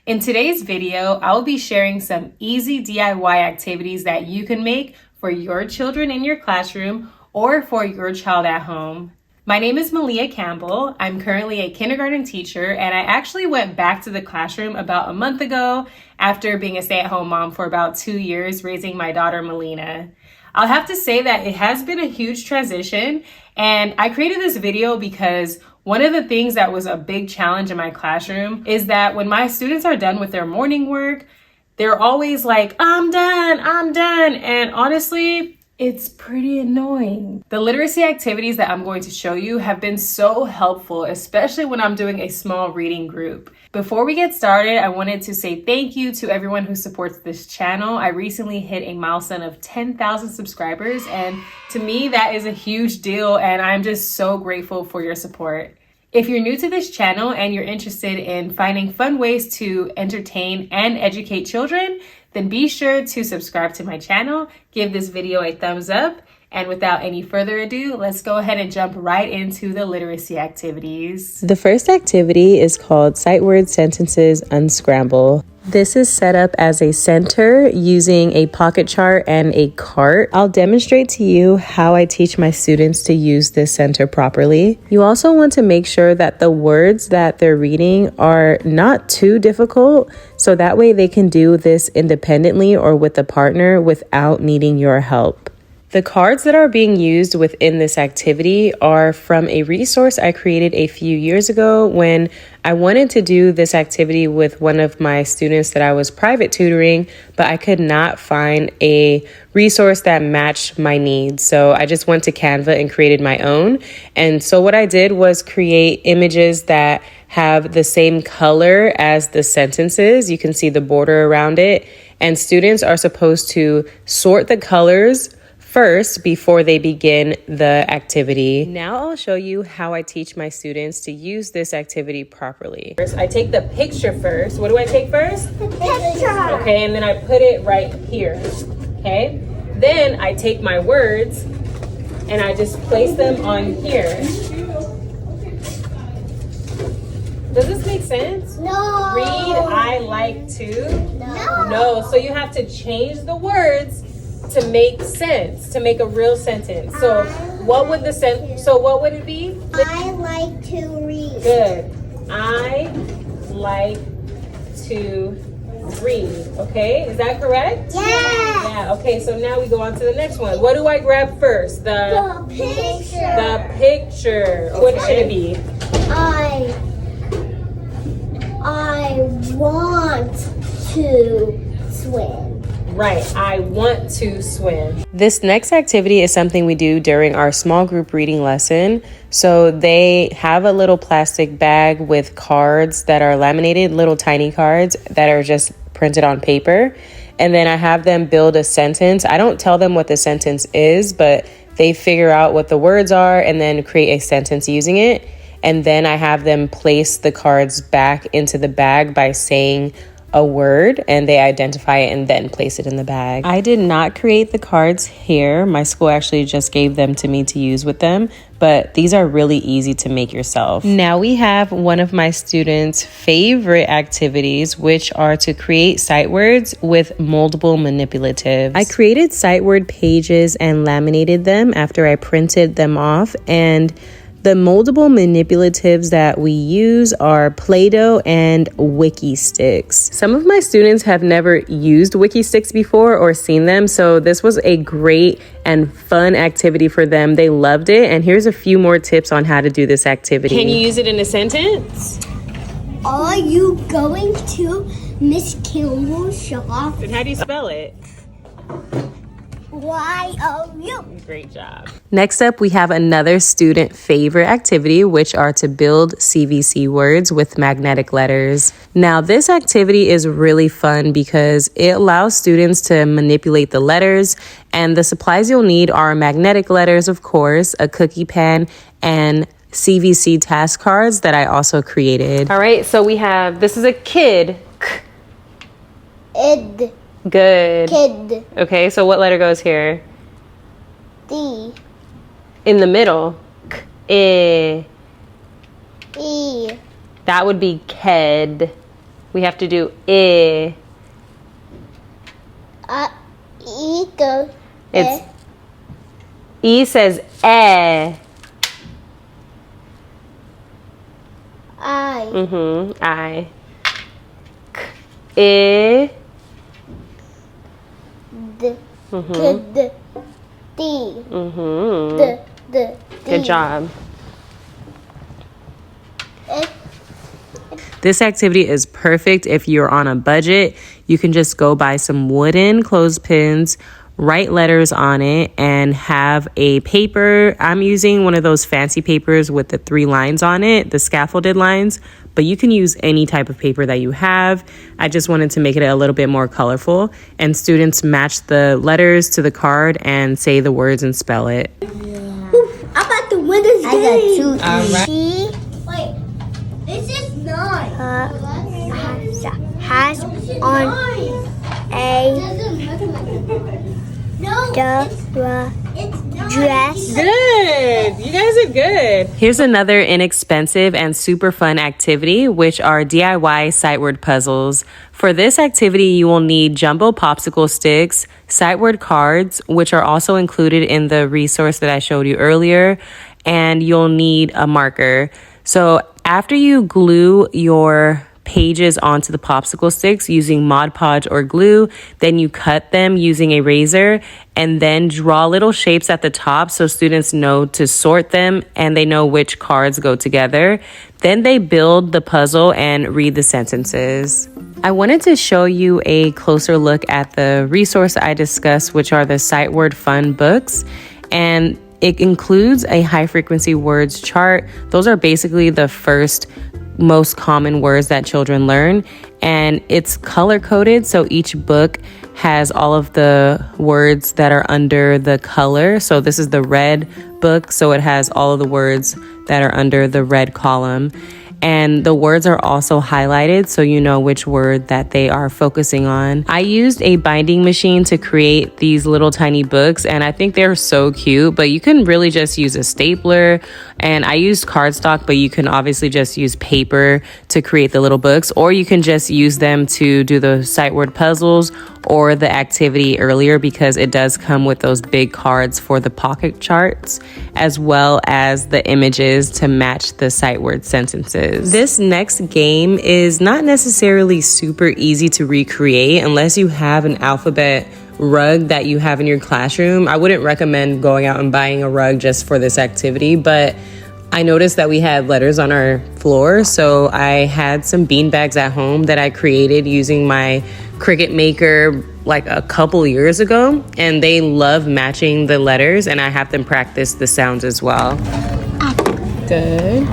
In today's video, I'll be sharing some easy DIY activities that you can make for your children in your classroom or for your child at home. My name is Campbell. I'm currently a kindergarten teacher, and I actually went back to the classroom about a month ago after being a stay-at-home mom for about 2 years, raising my daughter Melina. I'll have to say that it has been a huge transition, and I created this video because one of the things that was a big challenge in my classroom is that when my students are done with their morning work, they're always like, I'm done. And honestly, it's pretty annoying. The literacy activities that I'm going to show you have been so helpful, especially when I'm doing a small reading group. Before we get started, I wanted to say thank you to everyone who supports this channel. I recently hit a milestone of 10,000 subscribers, and to me, that is a huge deal, and I'm just so grateful for your support. If you're new to this channel and you're interested in finding fun ways to entertain and educate children, then be sure to subscribe to my channel, give this video a thumbs up, and without any further ado, let's go ahead and jump right into the literacy activities. The first activity is called Sight Word Sentences Unscramble. This is set up as a center using a pocket chart and a cart. I'll demonstrate to you how I teach my students to use this center properly. You also want to make sure that the words that they're reading are not too difficult, so that way they can do this independently or with a partner without needing your help. The cards that are being used within this activity are from a resource I created a few years ago when I wanted to do this activity with one of my students that I was private tutoring, but I could not find a resource that matched my needs. So I just went to Canva and created my own. And so what I did was create images that have the same color as the sentences. You can see the border around it. And students are supposed to sort the colors first before they begin the activity. Now I'll show you how I teach my students to use this activity properly. First, I take the picture first. What do I take first? The picture. Okay, and then I put it right here. Okay, then I take my words and I just place them on here. Does this make sense? No. Read, I like to. No. So you have to change the words to make sense, to make a real sentence. So what would it be? I like to read. Good. I like to read. Okay, is that correct? Yeah. Okay, so now we go on to the next one. What do I grab first? The picture. The picture. Okay. What should it be? I want to swim. Right, I want to swim. This next activity is something we do during our small group reading lesson. So they have a little plastic bag with cards that are laminated, little tiny cards that are just printed on paper. And then I have them build a sentence. I don't tell them what the sentence is, but they figure out what the words are and then create a sentence using it. And then I have them place the cards back into the bag by saying a word, and they identify it and then place it in the bag. I did not create the cards here. My school actually just gave them to me to use with them, but these are really easy to make yourself. Now we have one of my students' favorite activities, which are to create sight words with moldable manipulatives. I created sight word pages and laminated them after I printed them off, and the moldable manipulatives that we use are Play-Doh and Wiki Sticks. Some of my students have never used Wiki Sticks before or seen them, so this was a great and fun activity for them. They loved it, and here's a few more tips on how to do this activity. Can you use it in a sentence? Are you going to Miss Campbell's shop? And how do you spell it? Y-O-U. Great job. Next up, we have another student favorite activity, which are to build CVC words with magnetic letters. Now, this activity is really fun because it allows students to manipulate the letters, and the supplies you'll need are magnetic letters, of course, a cookie pen, and CVC task cards that I also created. All right, so we have, this is a kid. Id. Good. Kid. Okay, so what letter goes here? D. In the middle. K. E. That would be ked. We have to do I. E goes. It's E says I. I. K. I. D. D. D. D. Good job. This activity is perfect if you're on a budget. You can just go buy some wooden clothespins, write letters on it, and have a paper. I'm using one of those fancy papers with the 3 lines on it, the scaffolded lines, but you can use any type of paper that you have. I just wanted to make it a little bit more colorful, and students match the letters to the card and say the words and spell it. I'm about to win this game. I got 2, 3. Wait, this is 9. Has on a dress. Good. You guys are good. Here's another inexpensive and super fun activity, which are DIY sight word puzzles. For this activity, you will need jumbo popsicle sticks, sight word cards, which are also included in the resource that I showed you earlier, and you'll need a marker. So after you glue your pages onto the popsicle sticks using Mod Podge or glue, then you cut them using a razor and then draw little shapes at the top so students know to sort them and they know which cards go together. Then they build the puzzle and read the sentences. I wanted to show you a closer look at the resource I discussed, which are the Sight Word Fun books, and it includes a high frequency words chart. Those are basically the first most common words that children learn, and it's color coded, so each book has all of the words that are under the color. So this is the red book, so it has all of the words that are under the red column, and the words are also highlighted so you know which word that they are focusing on. I used a binding machine to create these little tiny books, and I think they're so cute, but you can really just use a stapler, and I used cardstock, but you can obviously just use paper to create the little books, or you can just use them to do the sight word puzzles or the activity earlier, because it does come with those big cards for the pocket charts as well as the images to match the sight word sentences. This next game is not necessarily super easy to recreate unless you have an alphabet rug that you have in your classroom. I wouldn't recommend going out and buying a rug just for this activity, but I noticed that we had letters on our floor, so I had some bean bags at home that I created using my Cricut maker like a couple years ago, and they love matching the letters, and I have them practice the sounds as well. Good.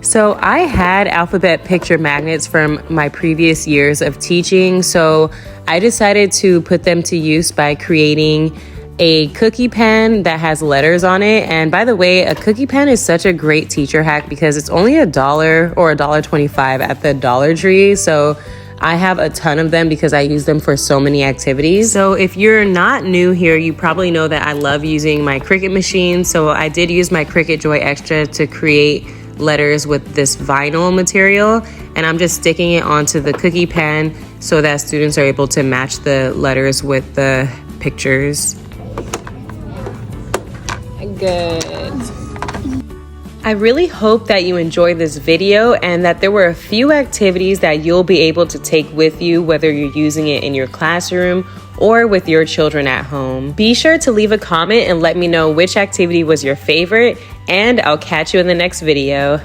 So I had alphabet picture magnets from my previous years of teaching, so I decided to put them to use by creating a cookie pen that has letters on it. And by the way, a cookie pen is such a great teacher hack because it's only $1 or $1.25 at the Dollar Tree. So I have a ton of them because I use them for so many activities. So if you're not new here, you probably know that I love using my Cricut machine. So I did use my Cricut Joy Extra to create letters with this vinyl material, and I'm just sticking it onto the cookie pen so that students are able to match the letters with the pictures. Good. I really hope that you enjoyed this video and that there were a few activities that you'll be able to take with you, whether you're using it in your classroom or with your children at home. Be sure to leave a comment and let me know which activity was your favorite, and I'll catch you in the next video.